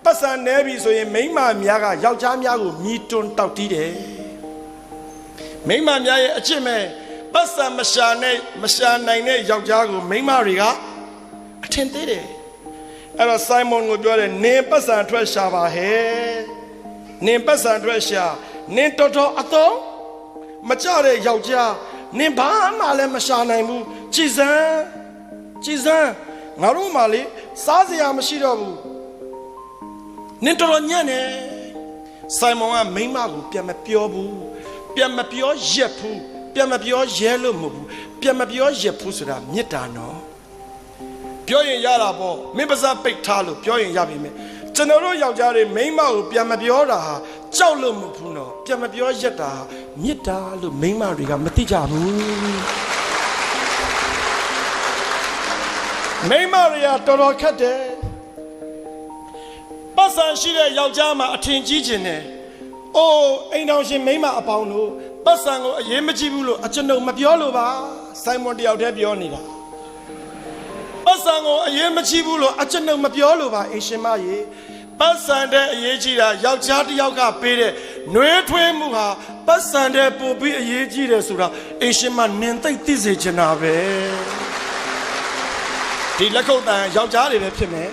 ပတ်စံနေပြီဆိုရင်မိန်းမများကယောက်ျားများကိုမြည်တွန်းတောက်တီးတယ်မိန်းမများရဲ့အချစ်မဲ့ပတ်စံမရှာနိုင်တဲ့ယောက်ျားကိုမိန်းမတွေကအထင်သေးတယ်အဲ့တော့ဆိုင်မွန်ကိုပြောတယ်နင်ပတ်စံထွက်ရှာပါဟဲ့နင်ပတ်စံထွက်ရှာနင်တော်တော်အတော့မကြတဲ့ယောက်ျားနင်ဘာမှလည်းမရှာနိုင်ဘူးကြည်စမ်းငါတို့မှလေစားစရာမရှိတော့ဘူးနင်တော်တော်ညံ့နေဆိုင်မွန်ကမိန်းမကိုပြန်မပြောဘူးပြန်မပြောရက်ဘူးပြန်မပြောရဲလို့မဟုတ်ဘူးပြန်မပြောရက်ဘူးဆိုတာမေတ္တာနော်ပြောရင်ရတာပေါ့မင်းပါးစပ်ပိတ်ထားလို့ပြောရင်ရပြီမယ်ကျွန်တော်တို့ယောက်ျားတွေမိန်းမကိုပြန်မပြောတာဟာကြောက်လို့မဟုတ်ဘူးနော်ပြန်မပြောရက်တာမေတ္တာလို့မိန်းမတွေကမသိကြဘူးမိန်းမတွေကတော်တော်ခက်တယ်ပတ်စံရှိတဲ့ယောက်ျားမှာအထင်ကြီးခြင်းနဲ့အိုးအိမ်တော်ရှင်မိန်းမအပေါင်းတို့ပတ်စံကိုအရေးမကြီးဘူးလို့အကျွန်ုပ်မပြောလို့ပါဆိုင်မွန်တယောက်တည်းပြောနေတာပတ်စံကိုအရေးမကြီးဘူးလို့အကျွန်ုပ်မပြောလို့ပါအရှင်မရေပတ်စံတဲ့အရေးကြီးတာယောက်ျားတစ်ယောက်ကပေးတဲ့နှွေးထွေးမှုဟာပတ်စံတဲ့ပို့ပြီးအရေးကြီးတယ်ဆိုတာအရှင်မနင်သိသိစေချင်တာပဲဒီလက်ခုပ်တန်ယောက်ျားတွေပဲဖြစ်မယ်